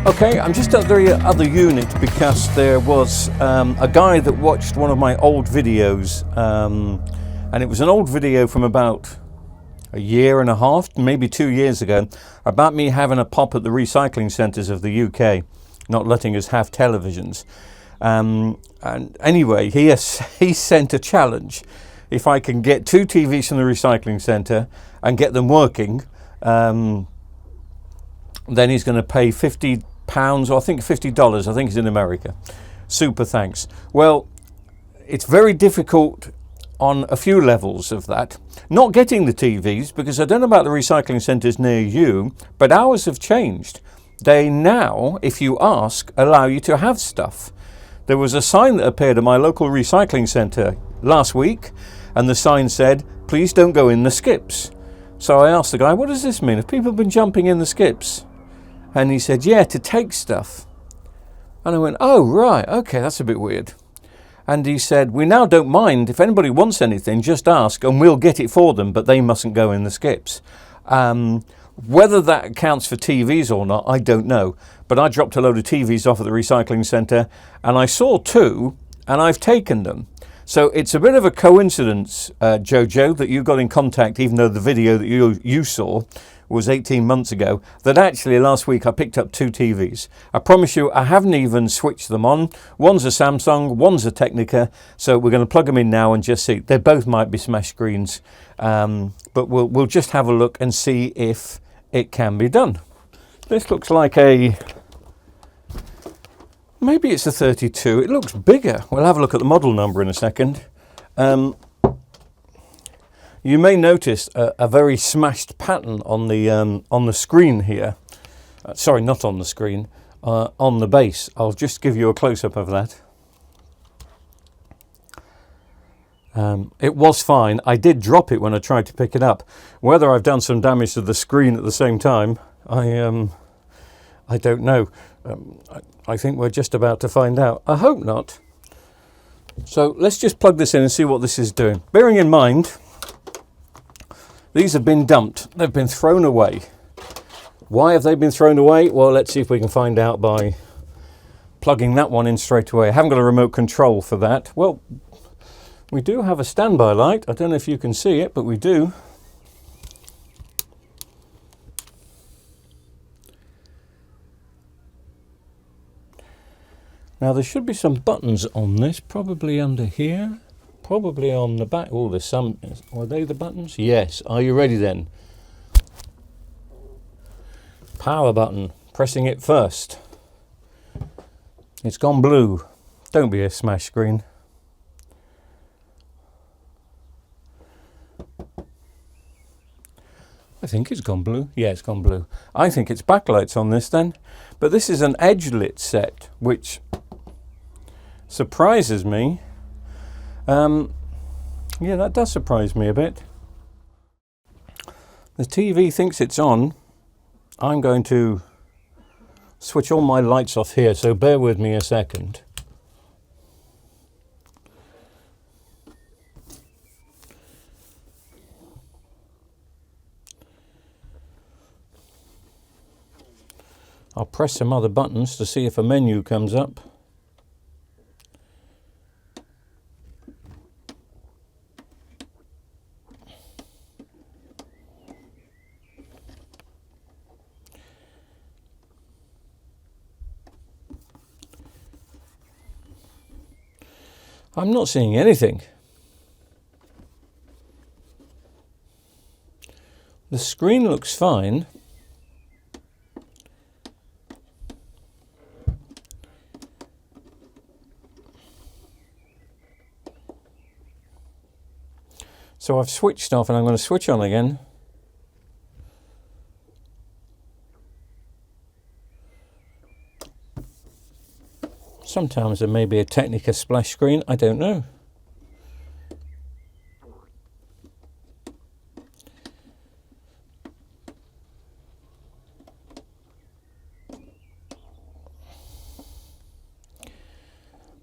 Okay, I'm just at the other unit because there was a guy that watched one of my old videos, and it was an old video from about a year and a half, maybe 2 years ago, about me having a pop at the recycling centres of the UK, not letting us have televisions. And anyway, he sent a challenge. If I can get 2 TVs from the recycling centre and get them working, then he's going to pay £50, or I think $50. I think it's in America. Super thanks. Well, it's very difficult on a few levels of that. Not getting the TVs, because I don't know about the recycling centres near you, but ours have changed. They now, if you ask, allow you to have stuff. There was a sign that appeared at my local recycling centre last week, and the sign said, "Please don't go in the skips." So I asked the guy, "What does this mean? Have people been jumping in the skips?" And he said, "Yeah, to take stuff." And I went, "Oh, right, okay, that's a bit weird." And he said, "We now don't mind. If anybody wants anything, just ask and we'll get it for them, but they mustn't go in the skips." Whether that counts for TVs or not, I don't know. But I dropped a load of TVs off at the recycling centre and I saw 2 and I've taken them. So it's a bit of a coincidence, Jojo, that you got in contact, even though the video that you saw was 18 months ago, that actually last week I picked up 2 TVs. I promise you, I haven't even switched them on. One's a Samsung, one's a Technica, so we're going to plug them in now and just see. They both might be smash screens, but we'll just have a look and see if it can be done. This looks like maybe it's a 32. It looks bigger. We'll have a look at the model number in a second. You may notice a very smashed pattern on the screen here. Sorry, not on the screen, on the base. I'll just give you a close-up of that. It was fine. I did drop it when I tried to pick it up. Whether I've done some damage to the screen at the same time, I don't know. I think we're just about to find out. I hope not. So let's just plug this in and see what this is doing. Bearing in mind, these have been dumped. They've been thrown away. Why have they been thrown away? Well, let's see if we can find out by plugging that one in straight away. I haven't got a remote control for that. Well, we do have a standby light. I don't know if you can see it, but we do. Now there should be some buttons on this, probably under here, probably on the back. Oh, there's some. Are they the buttons? Yes. Are you ready then? Power button. Pressing it first. It's gone blue. Don't be a smash screen. I think it's gone blue. Yeah, it's gone blue. I think it's backlights on this then. But this is an edge lit set, which surprises me. Yeah, that does surprise me a bit. The TV thinks it's on. I'm going to switch all my lights off here, so bear with me a second. I'll press some other buttons to see if a menu comes up. I'm not seeing anything. The screen looks fine. So I've switched off and I'm going to switch on again. Sometimes there may be a Technica splash screen, I don't know.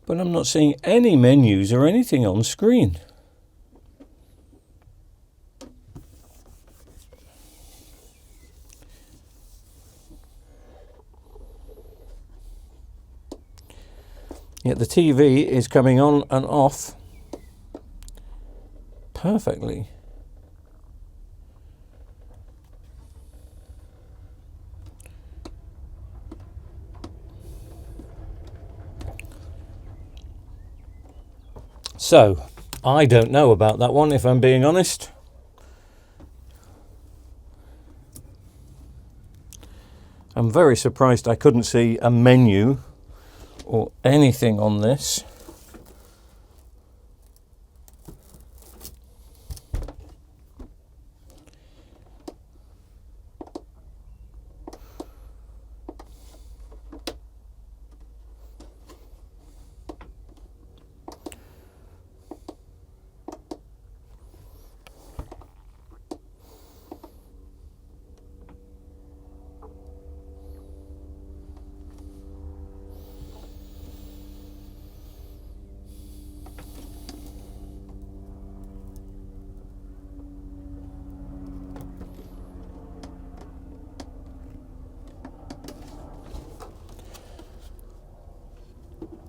But I'm not seeing any menus or anything on screen. Yet the TV is coming on and off perfectly. So, I don't know about that one, if I'm being honest. I'm very surprised I couldn't see a menu or anything on this.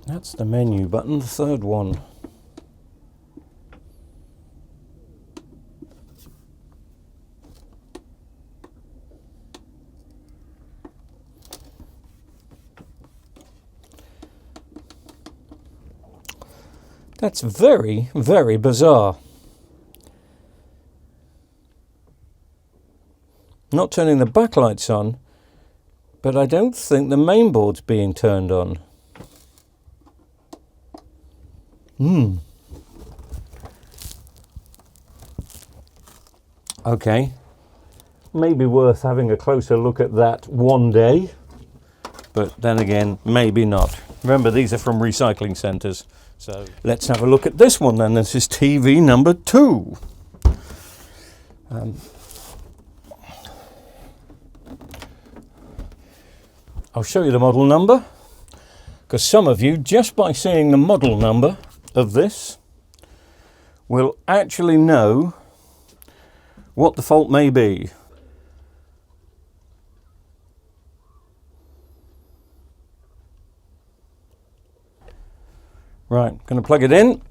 That's the menu button, the third one. That's very, very bizarre. Not turning the backlights on, but I don't think the mainboard's being turned on. Okay, maybe worth having a closer look at that one day, but then again, maybe not. Remember, these are from recycling centres, so let's have a look at this one then. This is TV number 2. I'll show you the model number, because some of you, just by seeing the model number of this, will actually know what the fault may be. Right, going to plug it in.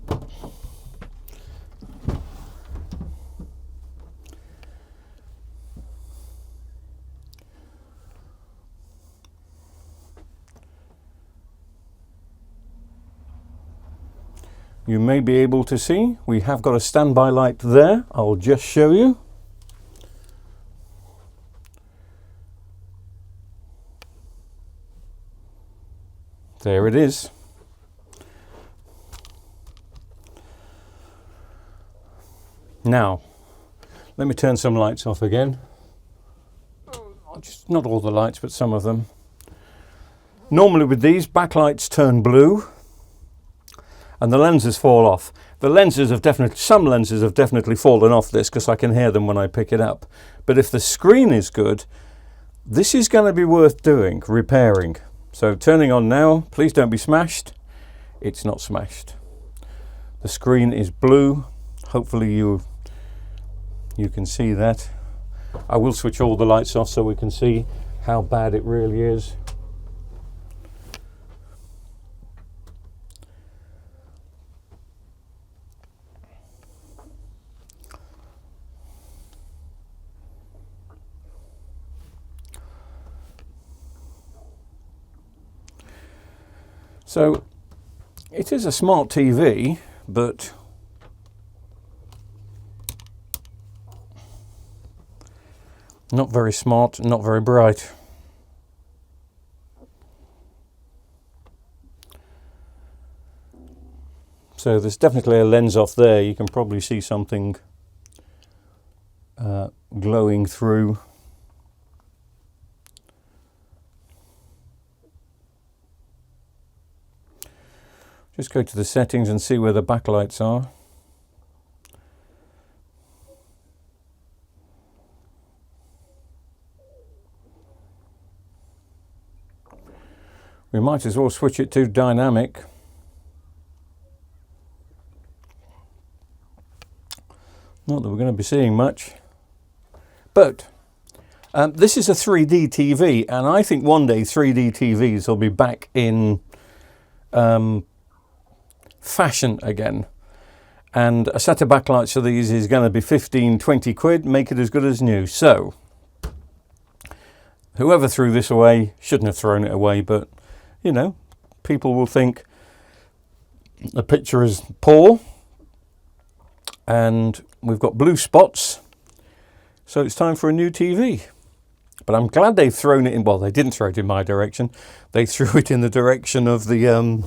You may be able to see we have got a standby light there. I'll just show you. There it is. Now, let me turn some lights off again. Just not all the lights, but some of them. Normally with these, backlights turn blue and the lenses fall off. The lenses have some lenses have definitely fallen off this, because I can hear them when I pick it up. But if the screen is good, this is going to be worth doing, repairing. So turning on now, please don't be smashed. It's not smashed. The screen is blue. Hopefully you can see that. I will switch all the lights off so we can see how bad it really is. So it is a smart TV, but not very smart, not very bright. So there's definitely a lens off there. You can probably see something glowing through. Just go to the settings and see where the backlights are. We might as well switch it to dynamic. Not that we're going to be seeing much. But this is a 3D TV, and I think one day 3D TVs will be back in fashion again. And a set of backlights for these is going to be 15, 20 quid, make it as good as new. So, whoever threw this away shouldn't have thrown it away, but, you know, people will think the picture is poor, and we've got blue spots, so it's time for a new TV. But I'm glad they've thrown it in. Well, they didn't throw it in my direction. They threw it in the direction of the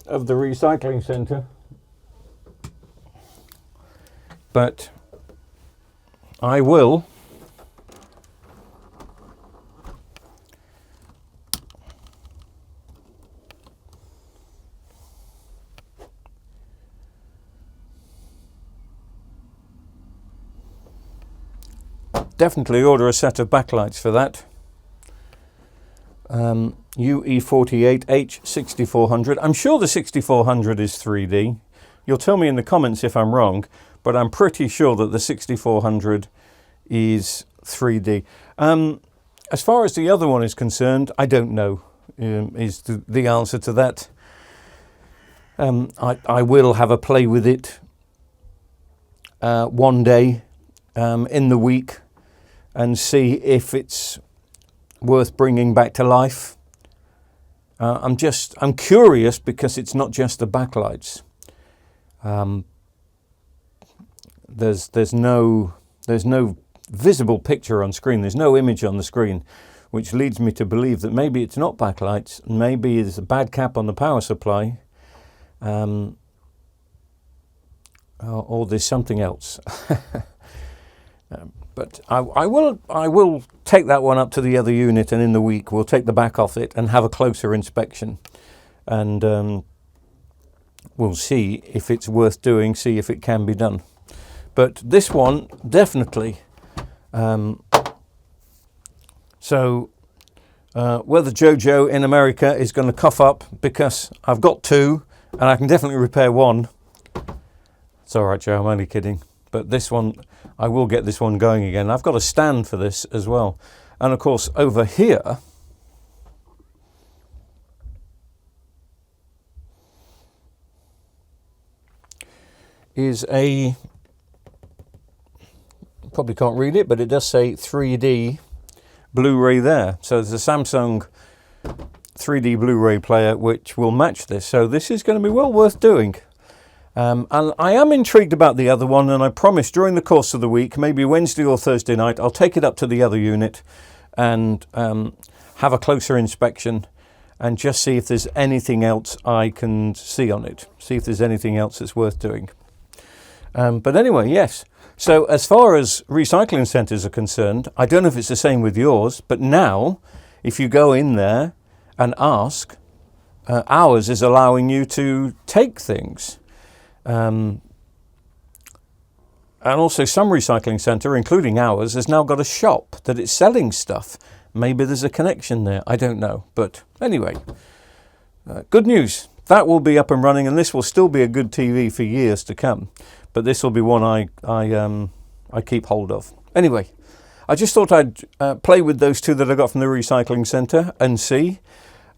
recycling centre. But I will definitely order a set of backlights for that. UE48H 6400. I'm sure the 6400 is 3D. You'll tell me in the comments if I'm wrong, but I'm pretty sure that the 6400 is 3D. As far as the other one is concerned, I don't know, is the answer to that. I will have a play with it one day in the week and see if it's worth bringing back to life. I'm curious because it's not just the backlights. There's no visible picture on screen. There's no image on the screen, which leads me to believe that maybe it's not backlights. Maybe there's a bad cap on the power supply, or there's something else. But I will take that one up to the other unit, and in the week we'll take the back off it and have a closer inspection, and we'll see if it's worth doing, see if it can be done. But this one definitely. So whether Jojo in America is going to cough up because I've got two and I can definitely repair one. It's all right, Joe, I'm only kidding. But this one, I will get this one going again. I've got a stand for this as well. And of course, over here, is a, probably can't read it, but it does say 3D Blu-ray there. So there's a Samsung 3D Blu-ray player which will match this. So this is going to be well worth doing. And I am intrigued about the other one, and I promise during the course of the week, maybe Wednesday or Thursday night, I'll take it up to the other unit and have a closer inspection and just see if there's anything else I can see on it. See if there's anything else that's worth doing. But anyway, yes. So as far as recycling centres are concerned, I don't know if it's the same with yours, but now if you go in there and ask, ours is allowing you to take things. And also some recycling centre, including ours, has now got a shop that it's selling stuff. Maybe there's a connection there. I don't know. But anyway, good news. That will be up and running, and this will still be a good TV for years to come. But this will be one I keep hold of. Anyway, I just thought I'd play with those two that I got from the recycling centre and see.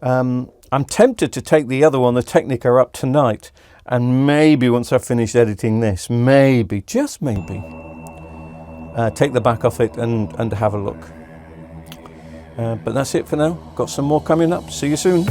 I'm tempted to take the other one, the Technica, up tonight. And maybe once I've finished editing this, maybe, just maybe, take the back off it and have a look. But that's it for now. Got some more coming up. See you soon.